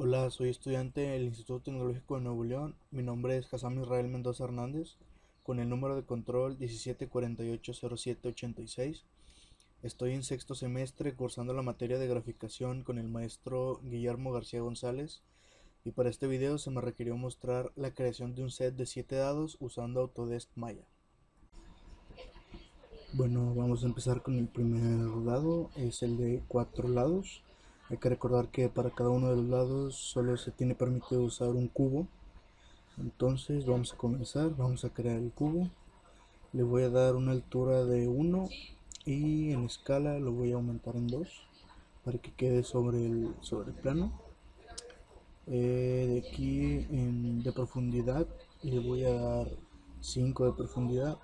Hola, soy estudiante del Instituto Tecnológico de Nuevo León. Mi nombre es Hassan Israel Mendoza Hernández, con el número de control 17480786. Estoy en sexto semestre cursando la materia de graficación con el maestro Guillermo García González, y para este video se me requirió mostrar la creación de un set de 7 dados usando Autodesk Maya. Bueno, vamos a empezar con el primer dado, es el de 4 lados. Hay que recordar que para cada uno de los lados solo se tiene permitido usar un cubo. Entonces vamos a comenzar, vamos a crear el cubo. Le voy a dar una altura de 1 y en escala lo voy a aumentar en 2 para que quede sobre el plano. De aquí de profundidad le voy a dar 5 de profundidad,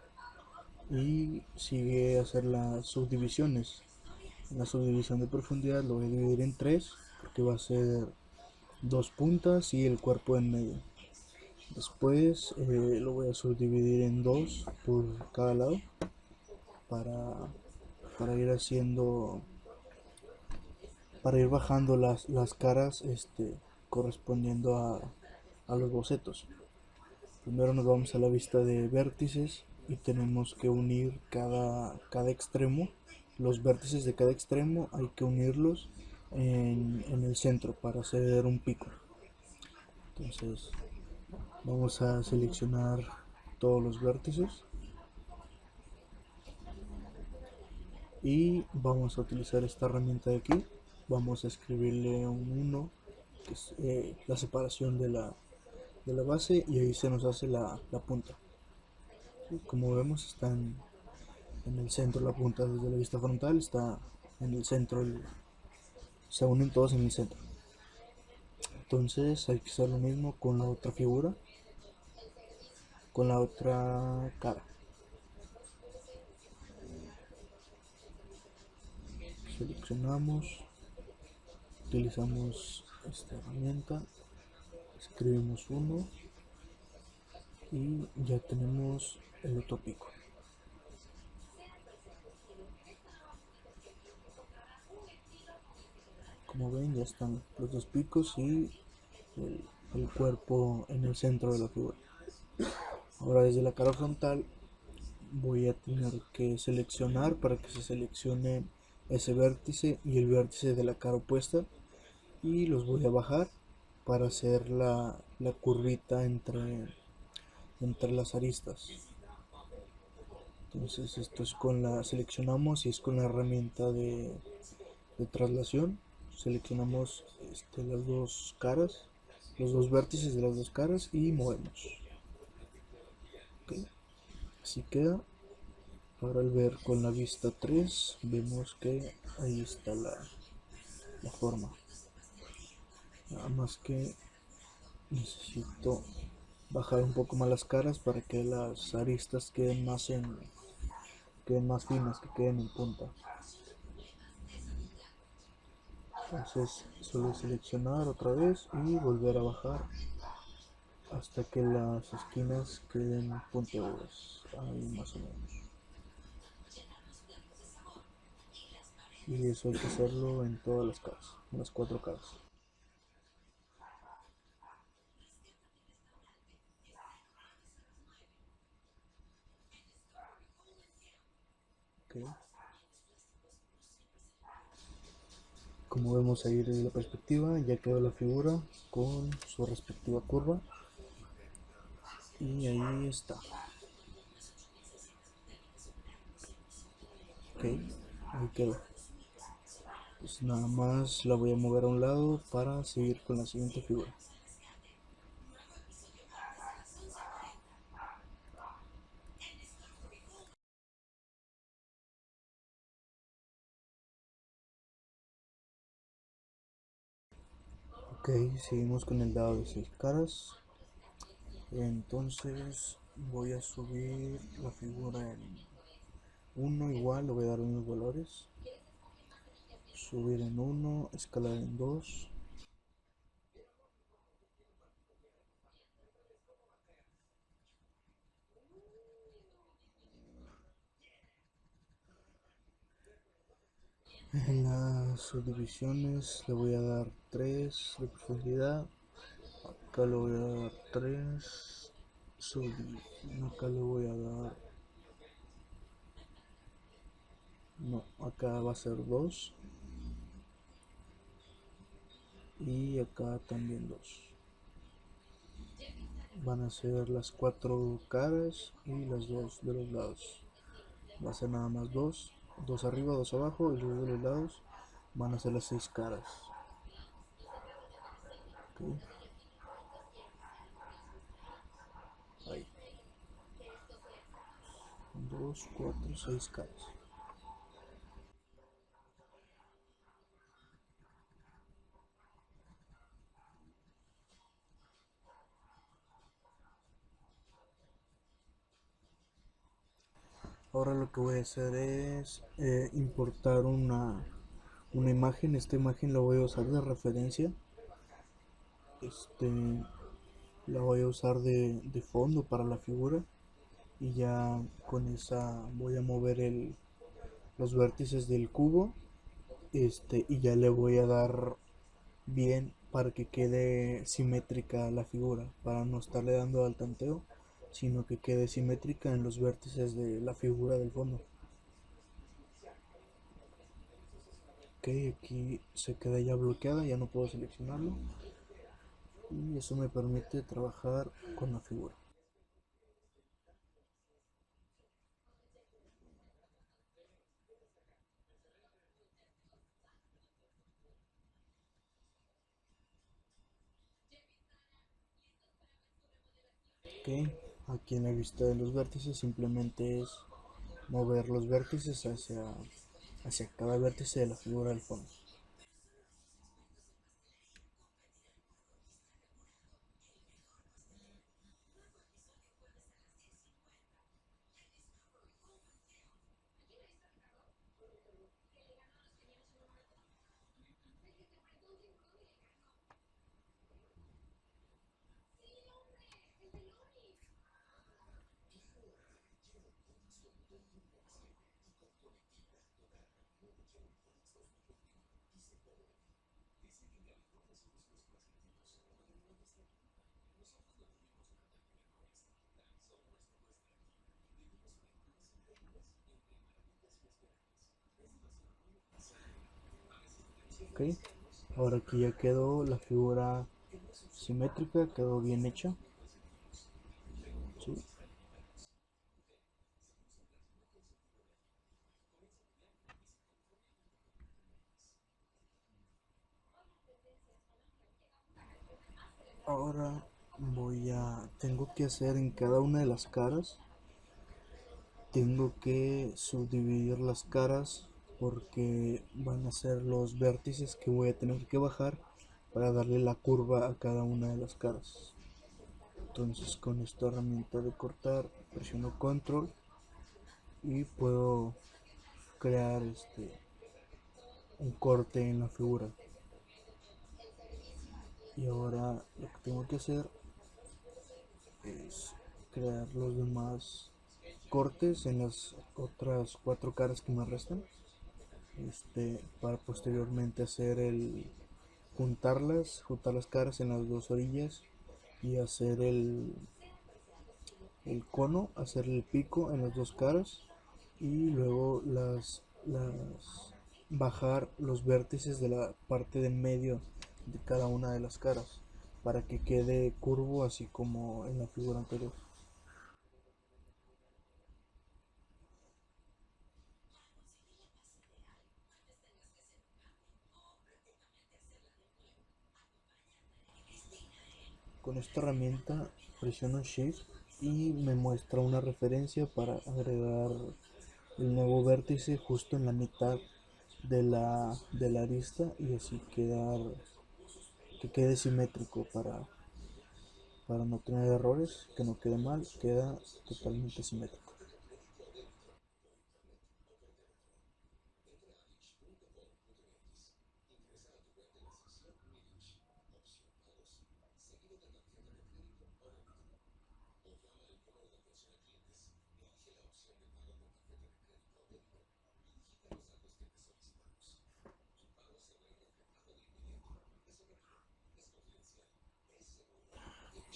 y sigue a hacer las subdivisiones. La subdivisión de profundidad lo voy a dividir en 3 porque va a ser dos puntas y el cuerpo en medio. Después lo voy a subdividir en 2 por cada lado para, para ir haciendo, para ir bajando las caras correspondiendo a los bocetos. Primero nos vamos a la vista de vértices y tenemos que unir cada extremo. Los vértices de cada extremo hay que unirlos en el centro para hacer un pico. Entonces vamos a seleccionar todos los vértices y vamos a utilizar esta herramienta de aquí. Vamos a escribirle un 1, que es la separación de la base, y ahí se nos hace la punta. Y como vemos está en el centro la punta. Desde la vista frontal está en el centro, se unen todos en el centro. Entonces hay que hacer lo mismo con la otra figura, con la otra cara. Seleccionamos, utilizamos esta herramienta, escribimos 1 y ya tenemos el otro pico. Como ven, ya están los dos picos y el cuerpo en el centro de la figura. Ahora desde la cara frontal voy a tener que seleccionar para que se seleccione ese vértice y el vértice de la cara opuesta, y los voy a bajar para hacer la curvita entre las aristas. Entonces esto es seleccionamos y es con la herramienta de traslación. Seleccionamos las dos caras, los dos vértices de las dos caras y movemos. Okay. Así queda. Ahora al ver con la vista 3 vemos que ahí está la forma. Nada más que necesito bajar un poco más las caras para que las aristas queden más finas, que queden en punta. Entonces solo seleccionar otra vez y volver a bajar hasta que las esquinas queden puntiagudas, ahí más o menos. Y eso hay que hacerlo en todas las caras, en las 4 caras. Okay. Como vemos ahí desde la perspectiva, ya quedó la figura con su respectiva curva, y ahí está. Ok, ahí quedó. Pues nada más la voy a mover a un lado para seguir con la siguiente figura. Ok, seguimos con el dado de 6 caras. Entonces voy a subir la figura en 1, igual le voy a dar unos valores. Subir en 1, escalar en 2. En la las subdivisiones le voy a dar 3 de profundidad. Acá le voy a dar 3 subdivisiones. Acá le voy a dar... No, acá va a ser 2. Y acá también 2. Van a ser las 4 caras y las 2 de los lados. Va a ser nada más 2. 2 arriba, 2 abajo y luego de los lados van a ser las 6 caras. Okay. Ahí. 2, 4, 6 caras. Ahora lo que voy a hacer es importar una imagen. Esta imagen la voy a usar de referencia. Este, la voy a usar de fondo para la figura. Y ya con esa voy a mover los vértices del cubo. Y ya le voy a dar bien para que quede simétrica la figura, para no estarle dando al tanteo, sino que quede simétrica en los vértices de la figura del fondo. Ok, aquí se queda ya bloqueada, ya no puedo seleccionarlo y eso me permite trabajar con la figura. Ok, aquí en la vista de los vértices simplemente es mover los vértices hacia cada vértice de la figura del fondo. Ok, ahora que ya quedó la figura simétrica, quedó bien hecha. ¿Sí? Ahora tengo que hacer en cada una de las caras, tengo que subdividir las caras porque van a ser los vértices que voy a tener que bajar para darle la curva a cada una de las caras. Entonces con esta herramienta de cortar presiono control y puedo crear un corte en la figura. Y ahora lo que tengo que hacer es crear los demás cortes en las otras 4 caras que me restan, para posteriormente hacer juntar las caras en las dos orillas y hacer el cono, hacer el pico en las dos caras y luego bajar los vértices de la parte de en medio de cada una de las caras para que quede curvo así como en la figura anterior. Con esta herramienta presiono Shift y me muestra una referencia para agregar el nuevo vértice justo en la mitad de la arista y así que quede simétrico para no tener errores, que no quede mal, queda totalmente simétrico.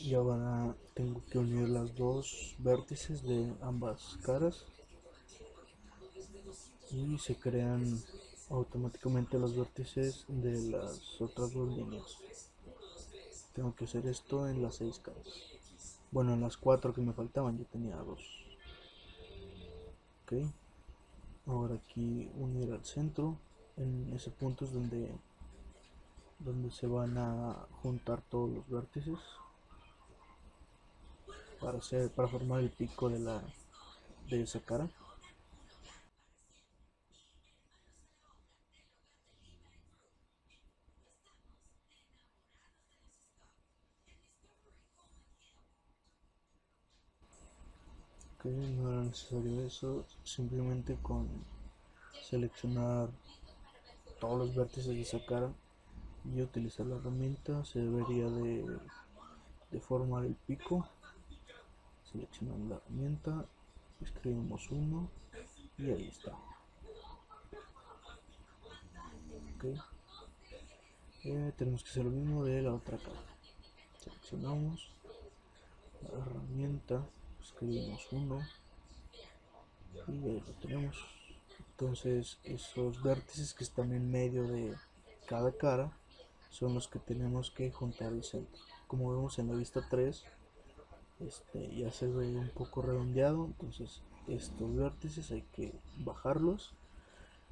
Y ahora tengo que unir las dos vértices de ambas caras y se crean automáticamente los vértices de las otras dos líneas. Tengo que hacer esto en las 6 caras. Bueno, en las 4 que me faltaban yo tenía dos. Ok, ahora aquí unir al centro. En ese punto es donde se van a juntar todos los vértices para formar el pico de esa cara. Ok, no era necesario eso, simplemente con seleccionar todos los vértices de esa cara y utilizar la herramienta se debería de formar el pico. Seleccionamos la herramienta, escribimos uno y ahí está. Okay. Tenemos que hacer lo mismo de la otra cara. Seleccionamos la herramienta, escribimos uno y ahí lo tenemos. Entonces esos vértices que están en medio de cada cara son los que tenemos que juntar al centro. Como vemos en la vista 3, ya se ve un poco redondeado, entonces estos vértices hay que bajarlos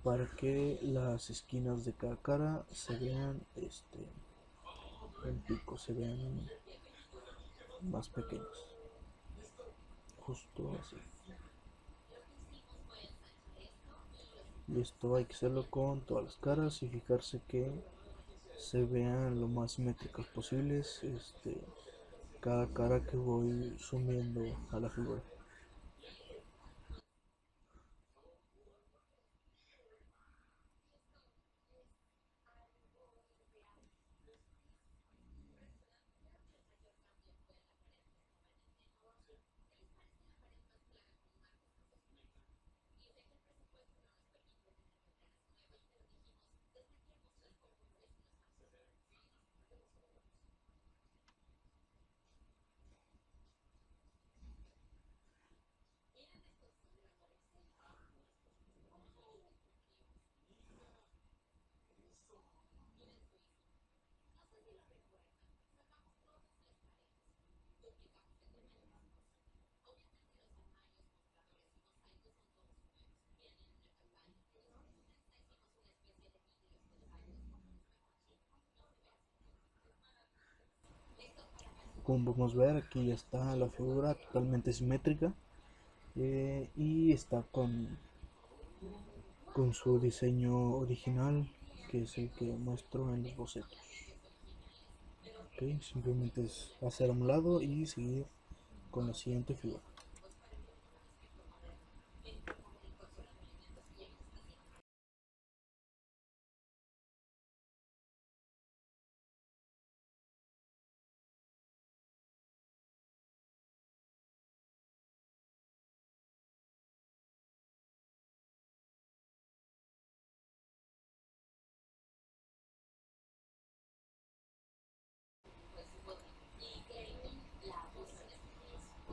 para que las esquinas de cada cara se vean el pico se vean más pequeños, justo así. Y esto hay que hacerlo con todas las caras y fijarse que se vean lo más simétricos posibles cada cara que voy sumiendo a la figura. Como podemos ver, aquí ya está la figura totalmente simétrica y está con su diseño original, que es el que muestro en los bocetos. Okay, simplemente es hacer a un lado y seguir con la siguiente figura.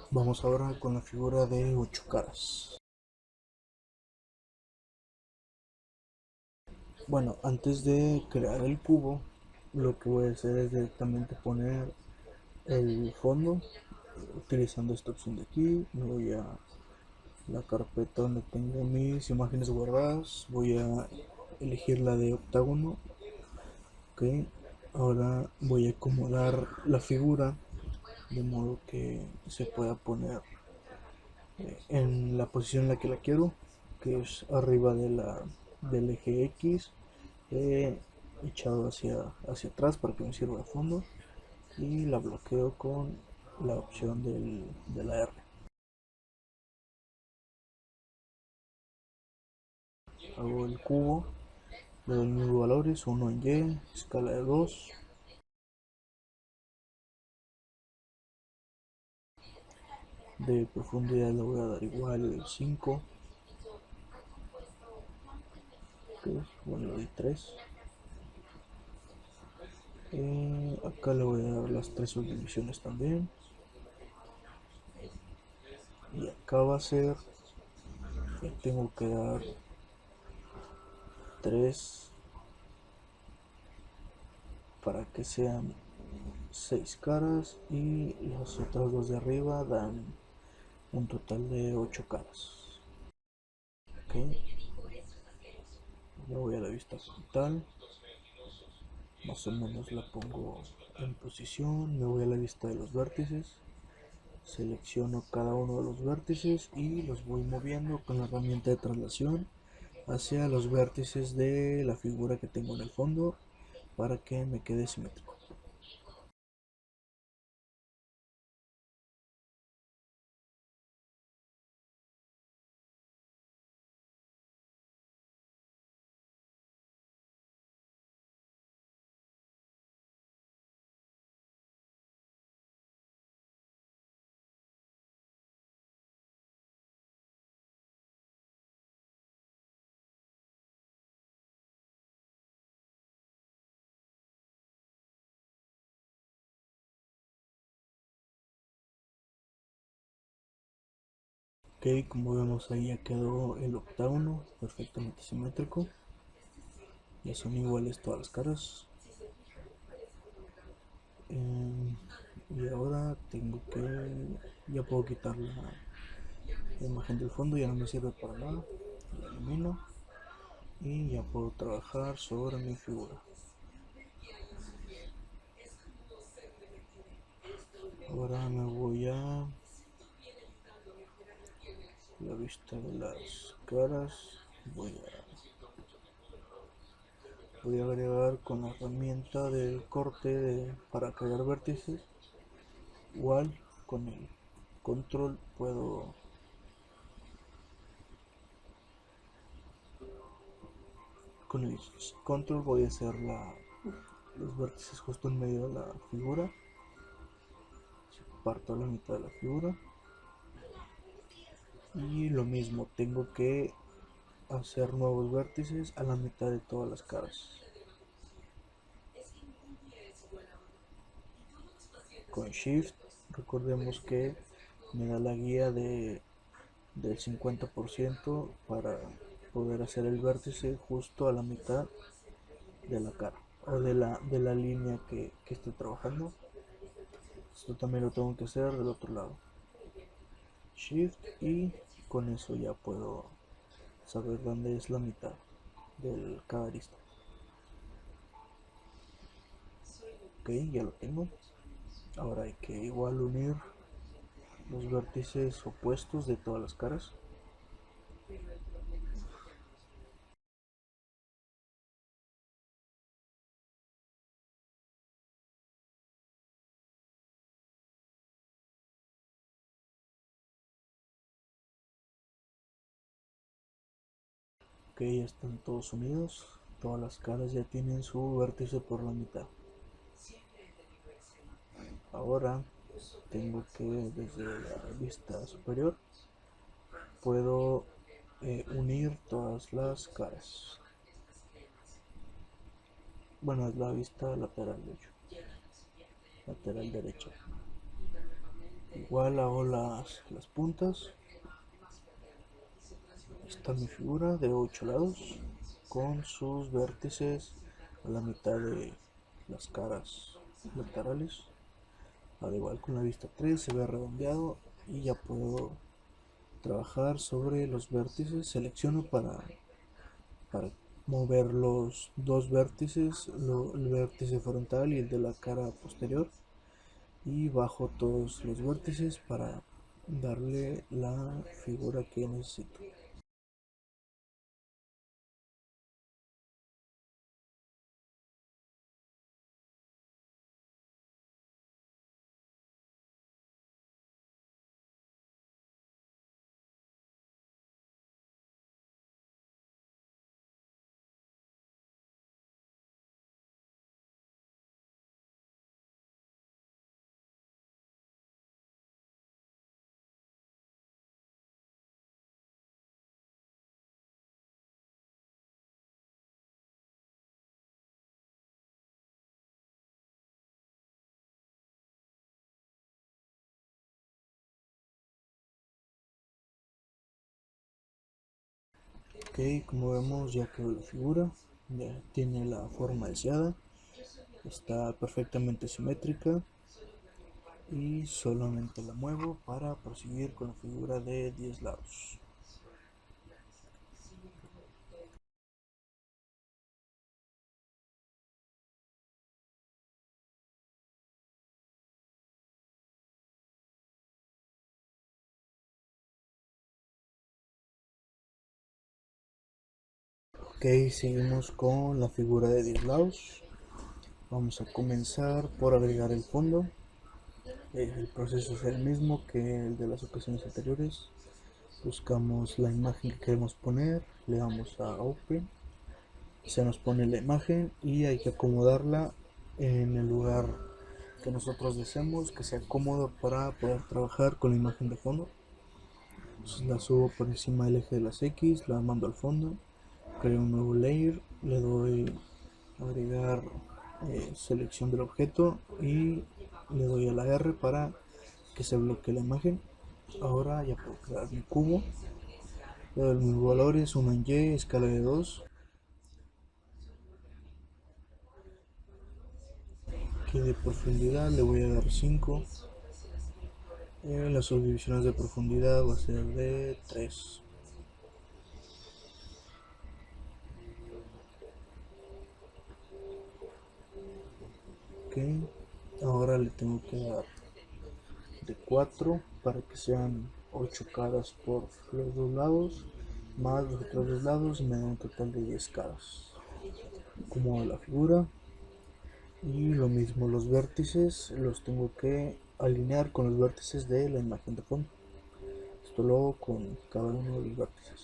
Vamos ahora con la figura de 8 caras. Bueno, antes de crear el cubo, lo que voy a hacer es directamente poner el fondo utilizando esta opción de aquí. Me voy a la carpeta donde tengo mis imágenes guardadas, voy a elegir la de octágono. Ok, ahora voy a acomodar la figura de modo que se pueda poner en la posición en la que la quiero, que es arriba del eje X, echado hacia atrás para que me sirva de fondo, y la bloqueo con la opción de la R. Hago el cubo, le doy mis valores, 1 en Y, escala de 2, de profundidad le voy a dar igual 5, okay, bueno, le doy 3, Acá le voy a dar las tres subdivisiones también. Y acá va a ser, le tengo que dar tres para que sean 6 caras, y las otras dos de arriba dan un total de 8 caras. Ok, me voy a la vista frontal, más o menos la pongo en posición, me voy a la vista de los vértices, selecciono cada uno de los vértices y los voy moviendo con la herramienta de traslación hacia los vértices de la figura que tengo en el fondo para que me quede simétrico. Ok, como vemos ahí ya quedó el octágono perfectamente simétrico. Ya son iguales todas las caras. Y ahora tengo que, ya puedo quitar la imagen del fondo, ya no me sirve para nada. La elimino y ya puedo trabajar sobre mi figura. Ahora me voy a la vista de las caras. Voy a agregar con la herramienta del corte para crear vértices. Igual con el control puedo, con el control voy a hacer los vértices justo en medio de la figura. Parto la mitad de la figura y lo mismo, tengo que hacer nuevos vértices a la mitad de todas las caras. Con Shift, recordemos que me da la guía del 50% para poder hacer el vértice justo a la mitad de la cara o de la línea que estoy trabajando. Esto también lo tengo que hacer del otro lado. Shift, y con eso ya puedo saber dónde es la mitad del cada arista. Ok, ya lo tengo. Ahora hay que igual unir los vértices opuestos de todas las caras. Ok, ya están todos unidos. Todas las caras ya tienen su vértice por la mitad. Ahora tengo que, desde la vista superior, puedo unir todas las caras. Bueno, es la vista lateral, de hecho, lateral derecha. Igual hago las puntas. Está mi figura de 8 lados con sus vértices a la mitad de las caras laterales. Al igual con la vista 3 se ve redondeado y ya puedo trabajar sobre los vértices. Selecciono para mover los dos vértices, el vértice frontal y el de la cara posterior, y bajo todos los vértices para darle la figura que necesito. Ok, como vemos ya quedó la figura, ya tiene la forma deseada, está perfectamente simétrica y solamente la muevo para proseguir con la figura de 10 lados. Ok, seguimos con la figura de 10 lados. Vamos a comenzar por agregar el fondo. El proceso es el mismo que el de las ocasiones anteriores. Buscamos la imagen que queremos poner, le damos a Open, se nos pone la imagen y hay que acomodarla en el lugar que nosotros deseemos que sea cómodo para poder trabajar con la imagen de fondo. Entonces la subo por encima del eje de las X, la mando al fondo, creo un nuevo layer, le doy agregar selección del objeto y le doy a la R para que se bloquee la imagen. Ahora ya puedo crear mi cubo, le doy mis valores, 1 en Y, escala de 2, que de profundidad le voy a dar 5, las subdivisiones de profundidad va a ser de 3. Ok, ahora le tengo que dar de 4 para que sean 8 caras por los dos lados, más los otros dos lados y me da un total de 10 caras. Como la figura, y lo mismo los vértices los tengo que alinear con los vértices de la imagen de fondo. Esto lo hago con cada uno de los vértices.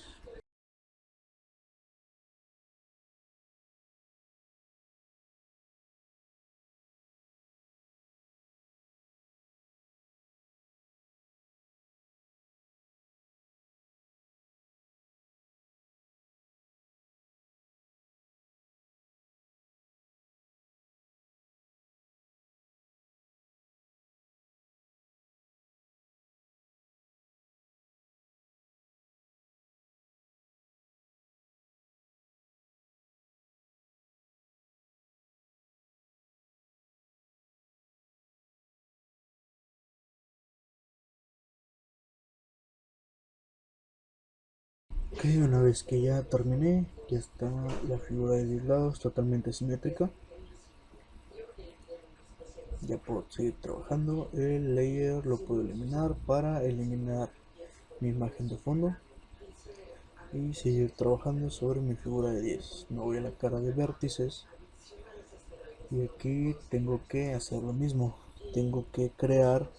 Ok, una vez que ya terminé, ya está la figura de 10 lados totalmente simétrica. Ya puedo seguir trabajando. El layer lo puedo eliminar para eliminar mi imagen de fondo y seguir trabajando sobre mi figura de 10. Me voy a la cara de vértices y aquí tengo que hacer lo mismo. Tengo que crear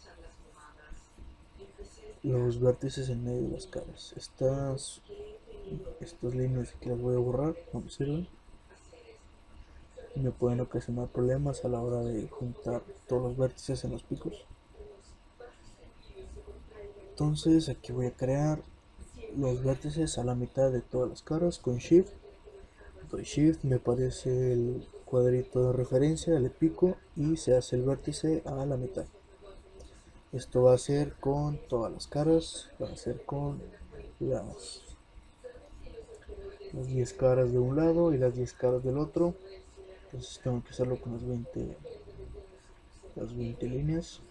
los vértices en medio de las caras. Estas líneas que las voy a borrar no me sirven y me pueden ocasionar problemas a la hora de juntar todos los vértices en los picos. Entonces aquí voy a crear los vértices a la mitad de todas las caras con Shift. Doy Shift, me aparece el cuadrito de referencia, le pico y se hace el vértice a la mitad. Esto va a ser con todas las caras, va a ser con las, las 10 caras de un lado y las 10 caras del otro. Entonces tengo que hacerlo con las 20 líneas.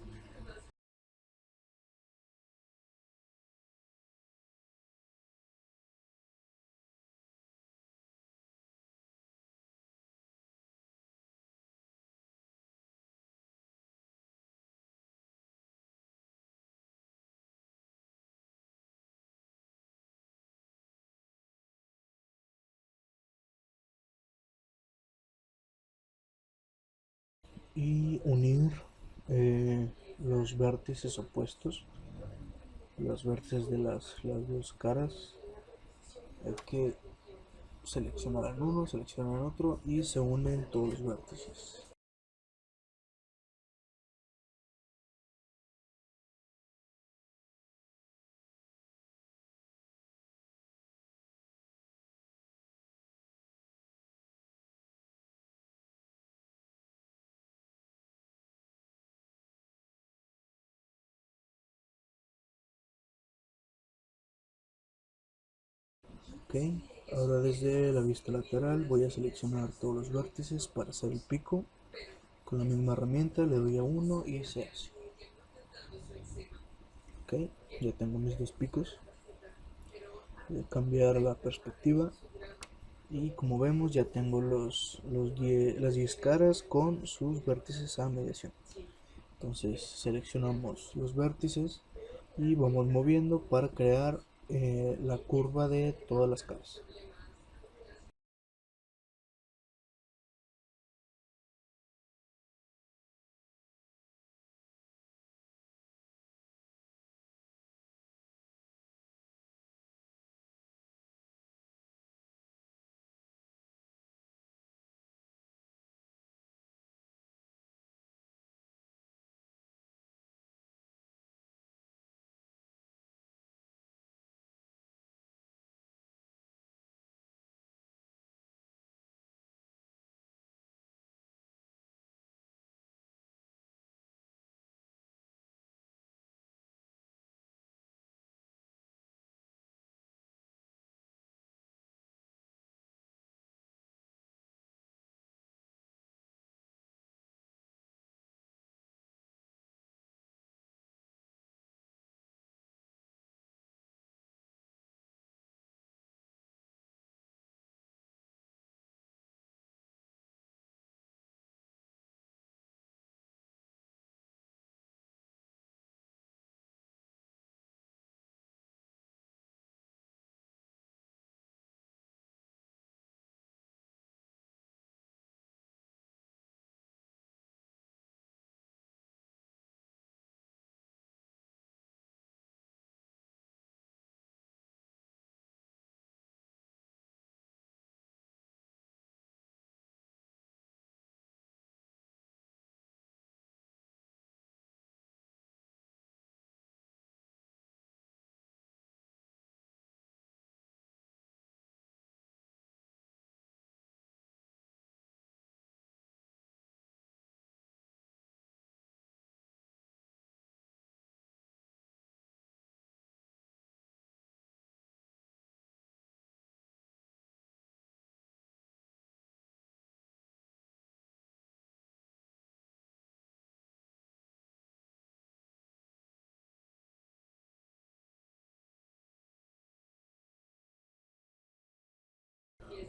Y unir eh, los vértices opuestos, los vértices de las dos caras. Hay que seleccionar al uno, seleccionar al otro y se unen todos los vértices. Ok, Ahora desde la vista lateral voy a seleccionar todos los vértices para hacer el pico. Con la misma herramienta le doy a uno y se hace. Ok, ya tengo mis dos picos. Voy a cambiar la perspectiva y como vemos ya tengo las 10 caras con sus vértices a mediación. Entonces seleccionamos los vértices y vamos moviendo para crear la curva de todas las caras.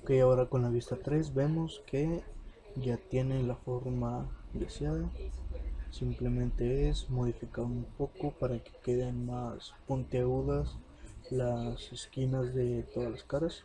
Ok, ahora con la vista 3 vemos que ya tiene la forma deseada. Simplemente es modificar un poco para que queden más puntiagudas las esquinas de todas las caras.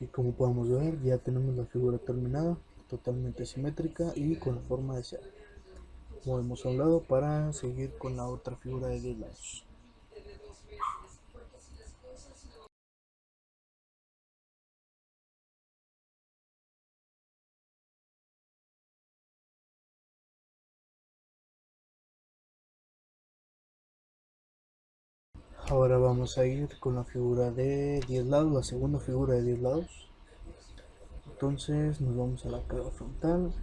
Y como podemos ver ya tenemos la figura terminada, totalmente simétrica y con la forma deseada. Movemos a un lado para seguir con la otra figura de 10 lados. Ahora vamos a ir con la figura de 10 lados, la segunda figura de 10 lados. Entonces nos vamos a la cara frontal,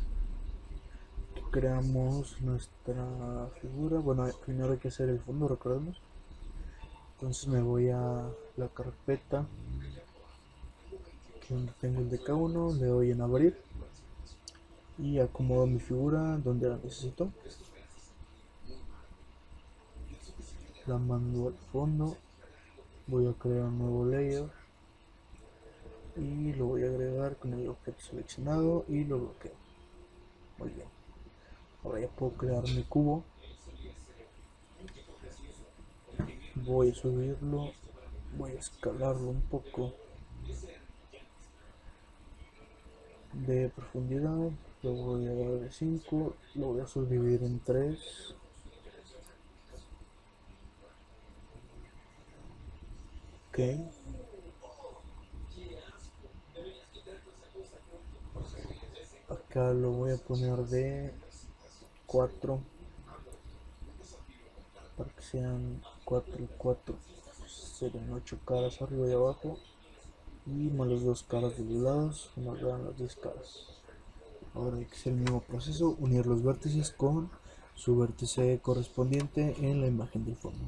creamos nuestra figura. Bueno, primero hay que hacer el fondo, recordemos. Entonces me voy a la carpeta donde tengo el de K1, le doy en abrir y acomodo mi figura donde la necesito. La mando al fondo, voy a crear un nuevo layer y lo voy a agregar con el objeto seleccionado y lo bloqueo. Muy bien, ahora ya puedo crear mi cubo. Voy a subirlo, voy a escalarlo un poco de profundidad, lo voy a dar de 5, lo voy a subdividir en 3. Ok, acá lo voy a poner de 4 para que sean 4 y 4, serían 8 caras arriba y abajo, y más las 2 caras de los lados nos dan las 10 caras. Ahora hay que hacer el mismo proceso, unir los vértices con su vértice correspondiente en la imagen del fondo.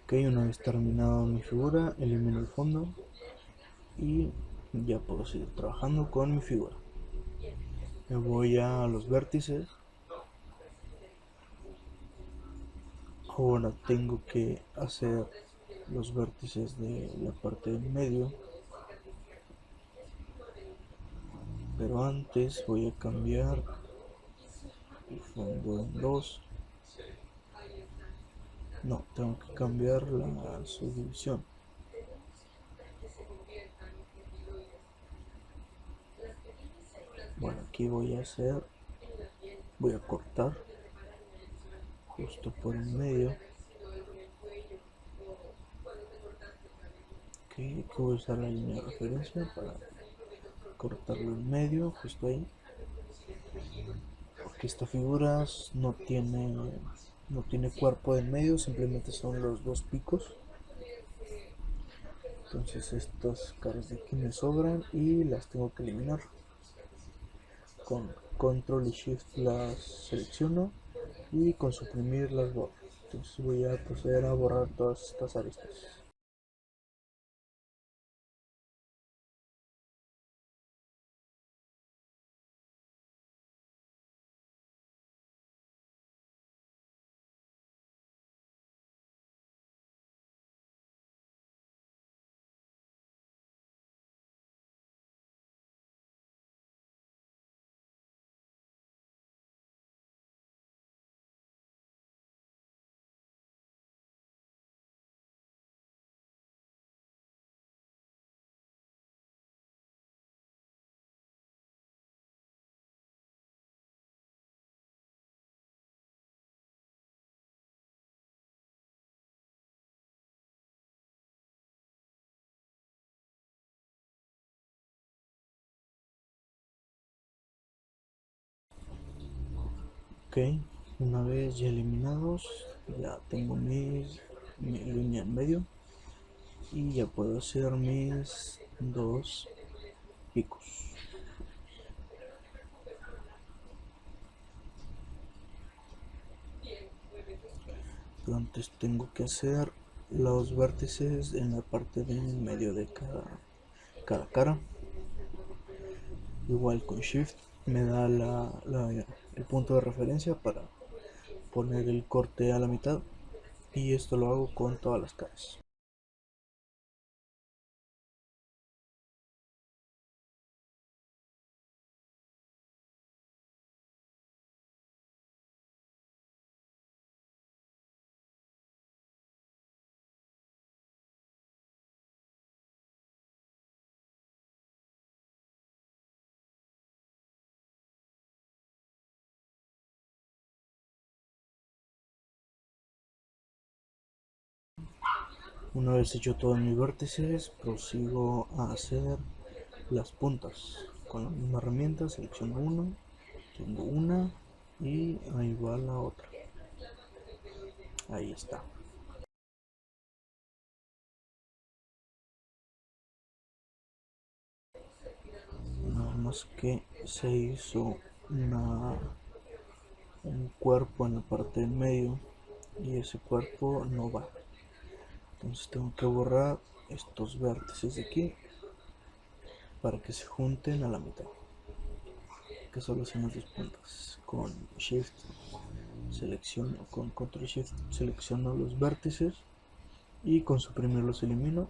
Ok, una vez terminado mi figura, elimino el fondo y ya puedo seguir trabajando con mi figura. Me voy a los vértices. Ahora tengo que hacer los vértices de la parte del medio, pero antes voy a cambiar el fondo en 2. No, tengo que cambiar la subdivisión. Bueno, aquí voy a cortar justo por el medio. Ok, aquí voy a usar la línea de referencia para cortarlo en medio, justo ahí. Porque esta figura no tiene cuerpo en medio, simplemente son los dos picos. Entonces estas caras de aquí me sobran y las tengo que eliminar. Con control y shift las selecciono y con suprimir las borro. Entonces voy a proceder a borrar todas estas aristas. Ok, una vez ya eliminados, ya tengo mi línea en medio y ya puedo hacer mis dos picos. Pero antes tengo que hacer los vértices en la parte del medio de cada cara. Igual con Shift me da el punto de referencia para poner el corte a la mitad, y esto lo hago con todas las caras. Una vez hecho todos mis vértices, prosigo a hacer las puntas con la misma herramienta. Selecciono uno, tengo una y ahí va la otra. Ahí está. Nada más que se hizo un cuerpo en la parte del medio y ese cuerpo no va. Entonces tengo que borrar estos vértices de aquí para que se junten a la mitad, que solo son las dos puntas. Con Shift selecciono, con Control Shift selecciono los vértices y con suprimir los elimino.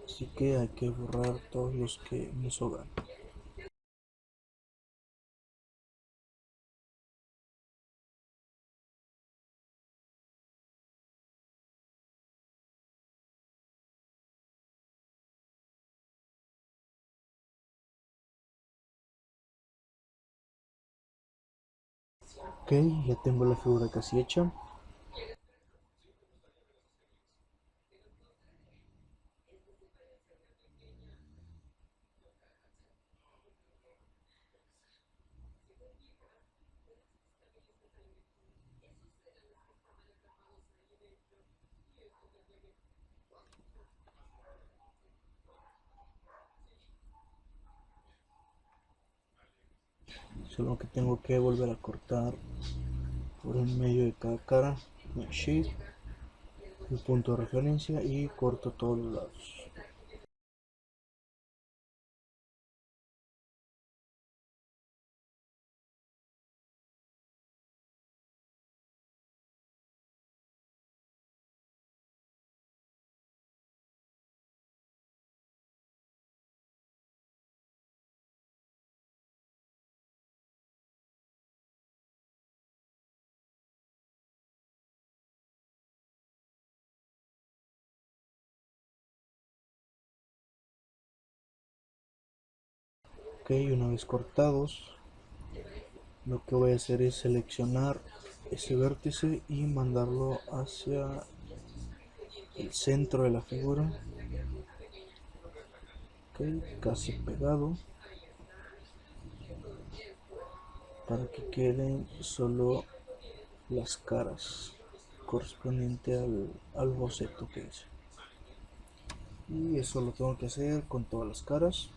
Así que hay que borrar todos los que me sobran. Ok, ya tengo la figura casi hecha. Solo que tengo que volver a cortar por el medio de cada cara. Shift, el punto de referencia, y corto todos los lados. Ok, una vez cortados, lo que voy a hacer es seleccionar ese vértice y mandarlo hacia el centro de la figura. Ok, casi pegado, para que queden solo las caras correspondiente al boceto que hice. Y eso lo tengo que hacer con todas las caras.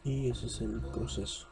Y ese es el proceso.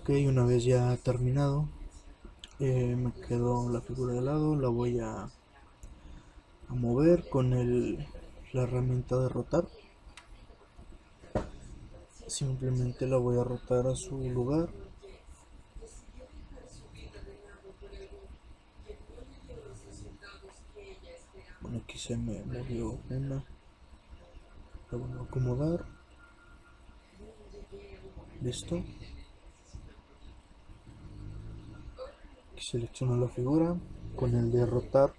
Ok, una vez ya terminado, me quedó la figura de lado. La voy a mover con la herramienta de rotar. Simplemente la voy a rotar a su lugar. Aquí se me movió una. La vuelvo a acomodar. Listo. Aquí selecciono la figura con el de rotar,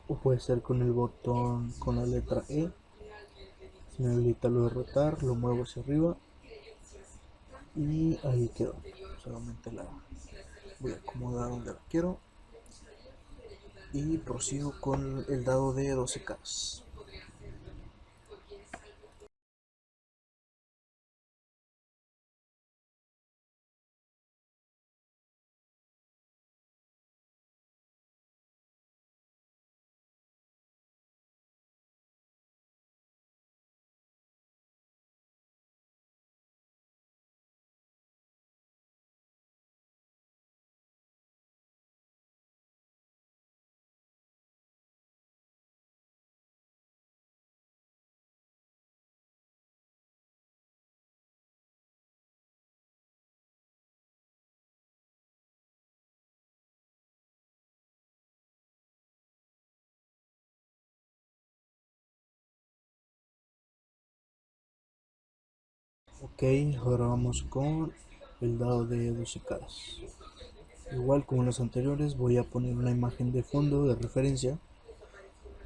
o puede ser con el botón con la letra E. Si me habilita lo de rotar, lo muevo hacia arriba y ahí quedó. Solamente la voy a acomodar donde la quiero y prosigo con el dado de 12 caras. Ok, ahora vamos con el dado de 12 caras. Igual como en los anteriores, voy a poner una imagen de fondo de referencia.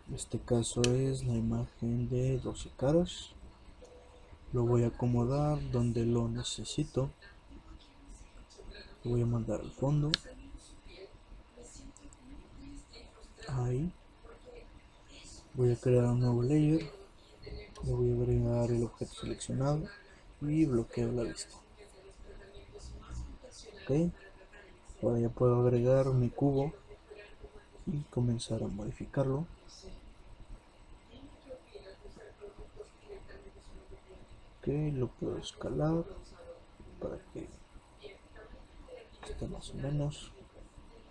En este caso es la imagen de 12 caras. Lo voy a acomodar donde lo necesito. Lo voy a mandar al fondo. Ahí. Voy a crear un nuevo layer. Le voy a agregar el objeto seleccionado y bloqueo la vista. Ok. Ahora ya puedo agregar mi cubo y comenzar a modificarlo. Ok, lo puedo escalar para que esté más o menos.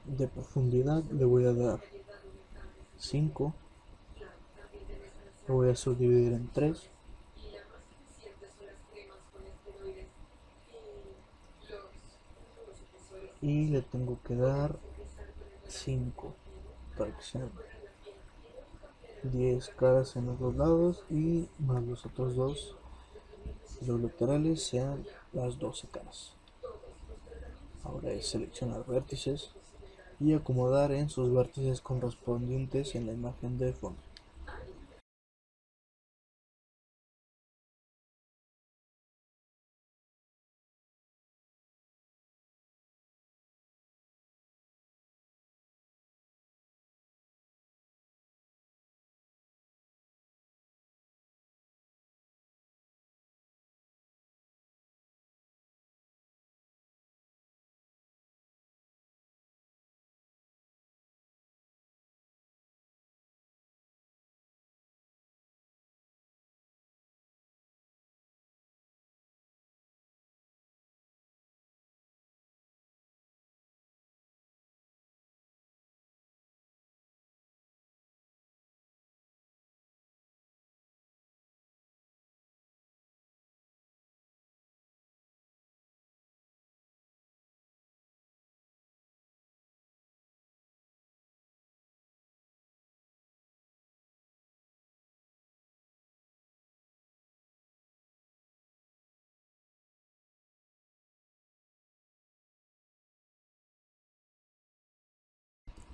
De profundidad le voy a dar 5. Lo voy a subdividir en 3. Y le tengo que dar 5 para que sean 10 caras en los dos lados y más los otros dos, los laterales, sean las 12 caras. Ahora es seleccionar vértices y acomodar en sus vértices correspondientes en la imagen de fondo.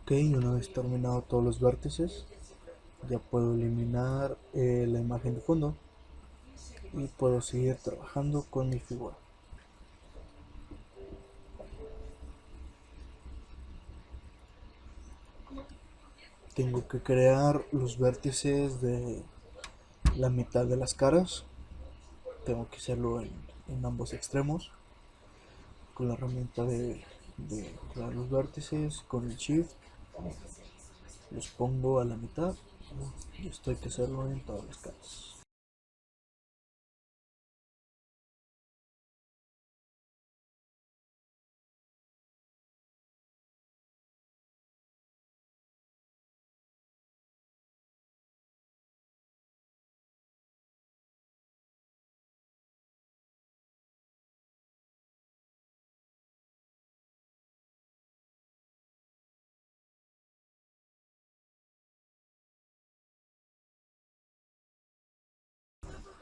Ok, una vez terminado todos los vértices, ya puedo eliminar la imagen de fondo y puedo seguir trabajando con mi figura. Tengo que crear los vértices de la mitad de las caras. Tengo que hacerlo en ambos extremos con la herramienta de crear los vértices. Con el shift los pongo a la mitad y esto hay que hacerlo en todas las caras.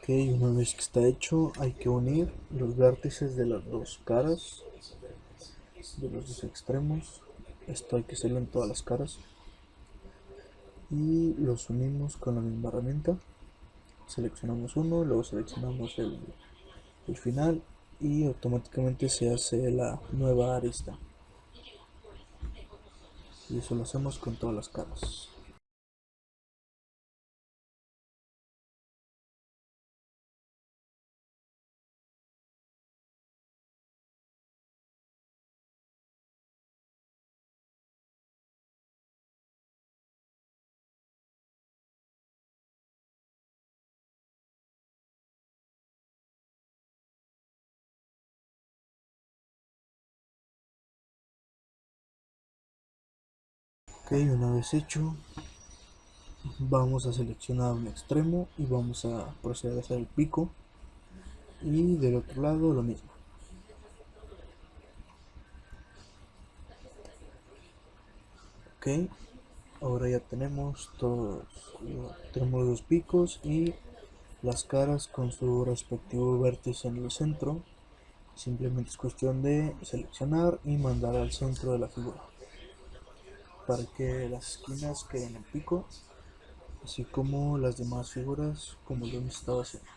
Ok, una vez que está hecho, hay que unir los vértices de las dos caras, de los dos extremos. Esto hay que hacerlo en todas las caras. Y los unimos con la misma herramienta. Seleccionamos uno, luego seleccionamos el final y automáticamente se hace la nueva arista. Y eso lo hacemos con todas las caras. Ok, una vez hecho, vamos a seleccionar un extremo y vamos a proceder a hacer el pico. Y del otro lado lo mismo. Ok, ahora ya tenemos todos, tenemos los picos y las caras con su respectivo vértice en el centro. Simplemente es cuestión de seleccionar y mandar al centro de la figura para que las esquinas queden en pico, así como las demás figuras como lo hemos estado haciendo.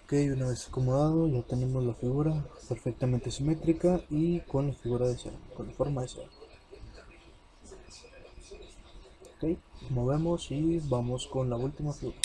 Ok, una vez acomodado ya tenemos la figura perfectamente simétrica y con la figura deseada, con la forma deseada. Ok, movemos y vamos con la última figura.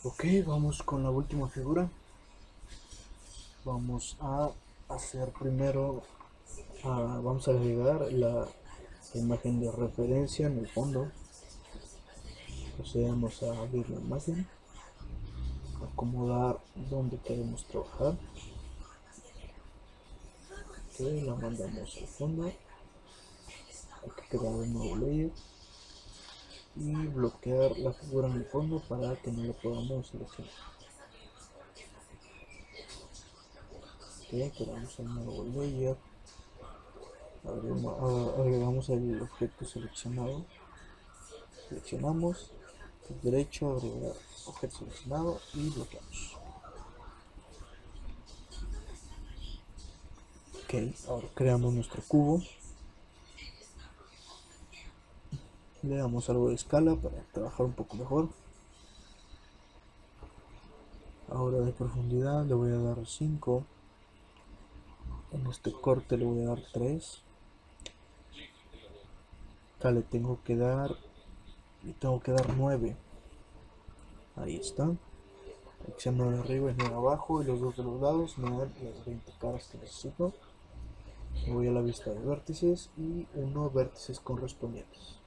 Ok, vamos con la última figura. Vamos a hacer primero, vamos a agregar la imagen de referencia en el fondo. Procedemos a abrir la imagen, acomodar donde queremos trabajar. Ok, la mandamos al fondo. Hay que crear un nuevo layer. y bloquear la figura en el fondo para que no lo podamos seleccionar. Ok, creamos el nuevo layer, agregamos el objeto seleccionado, seleccionamos, clic derecho, agregar objeto seleccionado y bloqueamos. Ok, ahora creamos nuestro cubo, le damos algo de escala para trabajar un poco mejor. Ahora de profundidad le voy a dar 5, en este corte le voy a dar 3, acá le tengo que dar 9, ahí está. Selección 9 arriba y 9 abajo, y los dos de los lados me dan las 20 caras que necesito. Me voy a la vista de vértices y uno vértices correspondientes.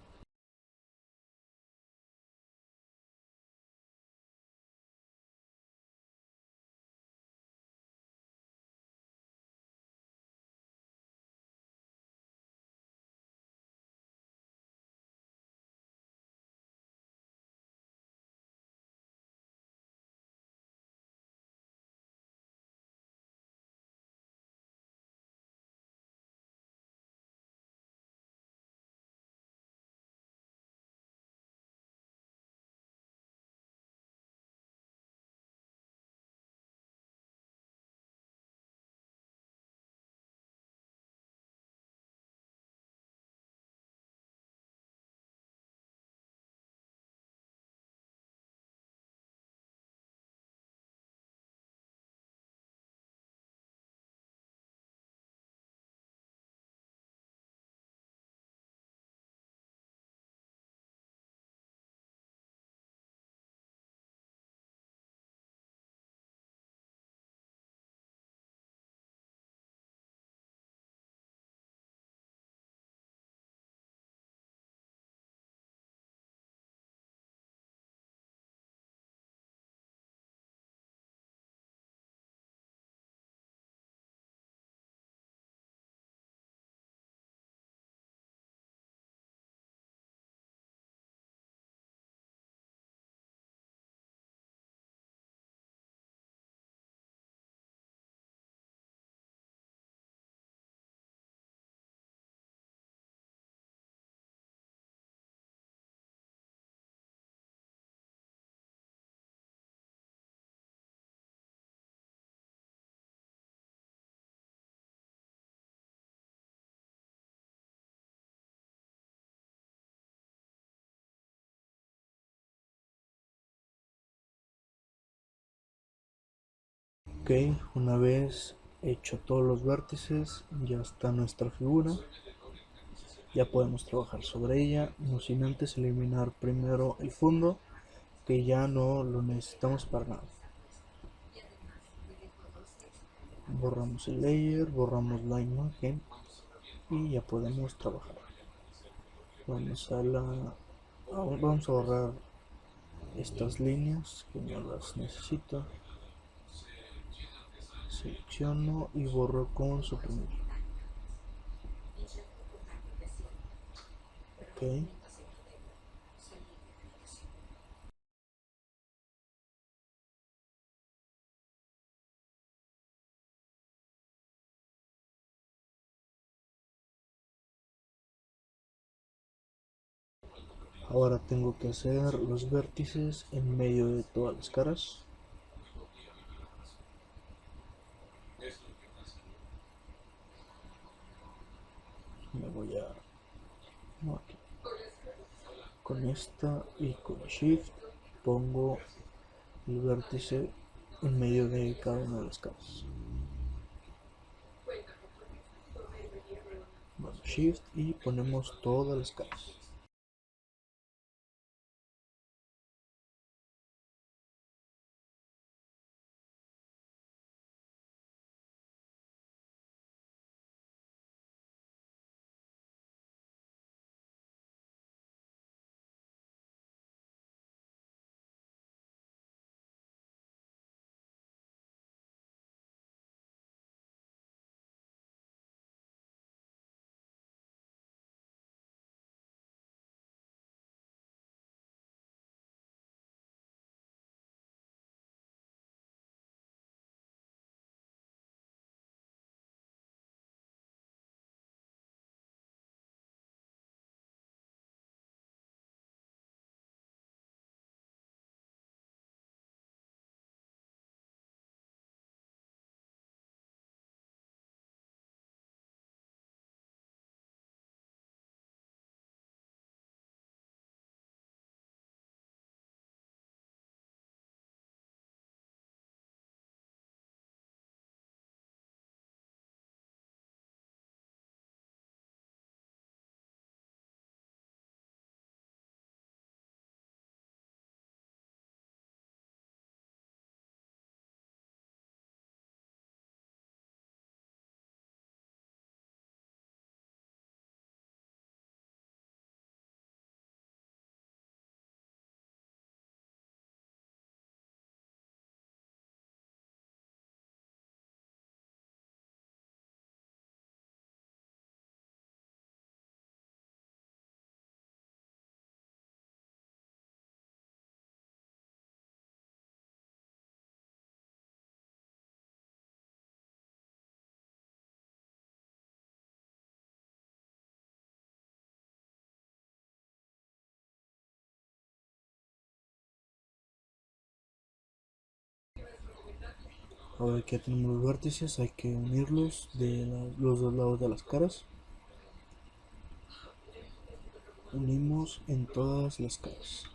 Ok, una vez hecho todos los vértices, ya está nuestra figura. Ya podemos trabajar sobre ella, no sin antes eliminar primero el fondo, que ya no lo necesitamos para nada. Borramos el layer, borramos la imagen y ya podemos trabajar. Vamos a borrar estas líneas que no las necesito. Selecciono y borro con suprimir. Ok. Ahora tengo que hacer los vértices en medio de todas las caras. Me voy a... no, aquí. Con esta y con Shift pongo el vértice en medio de cada una de las caras. Bueno, Shift y ponemos todas las caras. Ahora que ya tenemos los vértices, hay que unirlos de los dos lados de las caras. Unimos en todas las caras.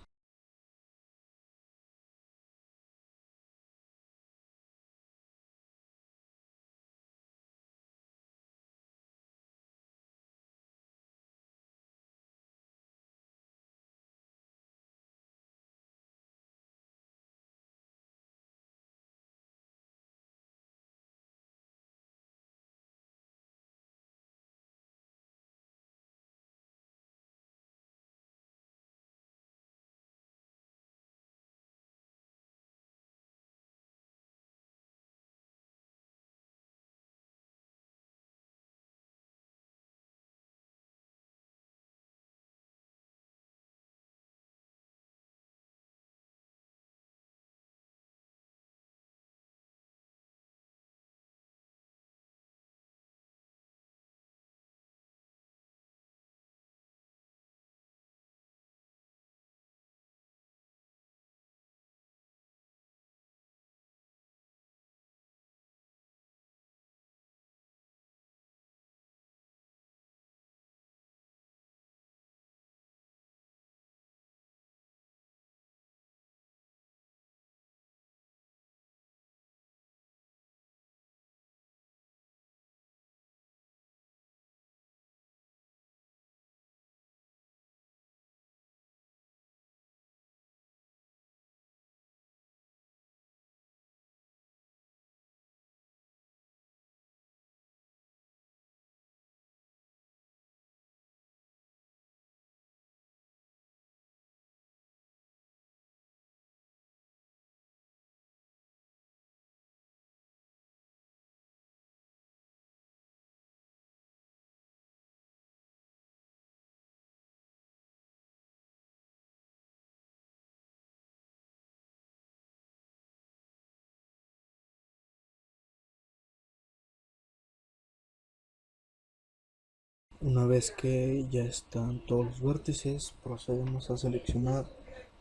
Una vez que ya están todos los vértices, procedemos a seleccionar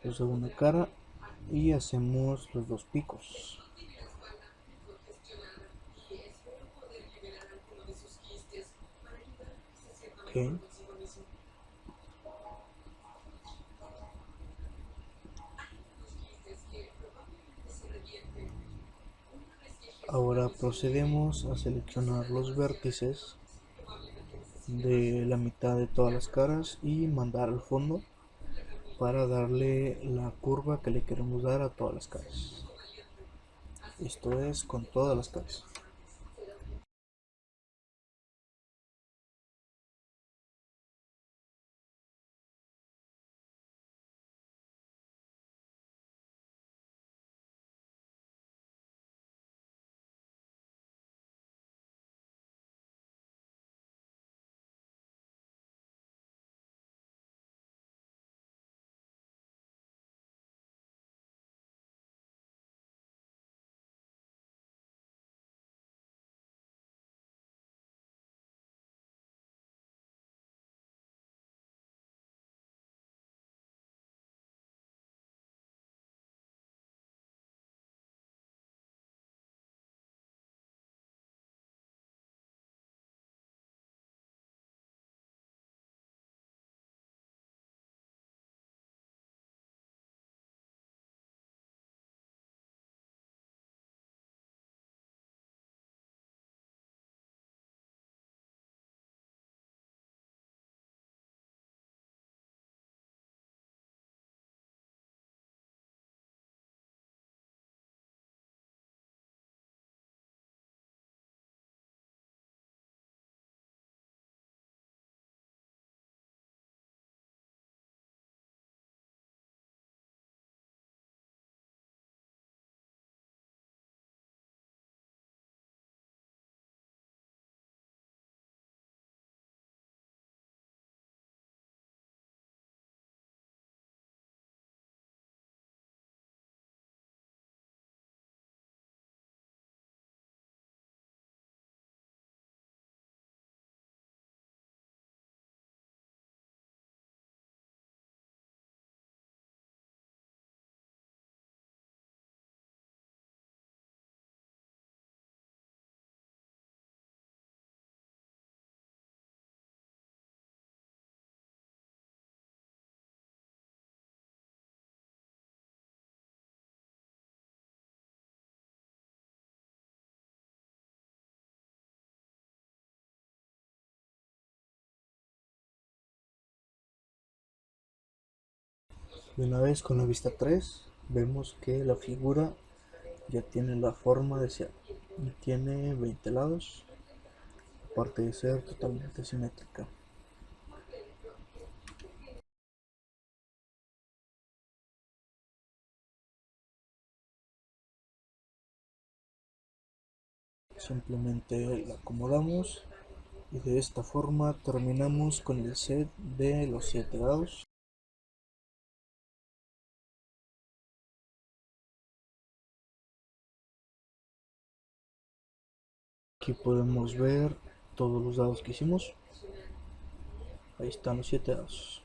la segunda cara y hacemos los dos picos. Ok. Ahora procedemos a seleccionar los vértices de la mitad de todas las caras y mandar al fondo para darle la curva que le queremos dar a todas las caras. Esto es con todas las caras. Y una vez con la vista 3 vemos que la figura ya tiene la forma deseada y tiene 20 lados, aparte de ser totalmente simétrica. Simplemente la acomodamos y de esta forma terminamos con el set de los 7 dados. Aquí podemos ver todos los dados que hicimos. Ahí están los 7 dados.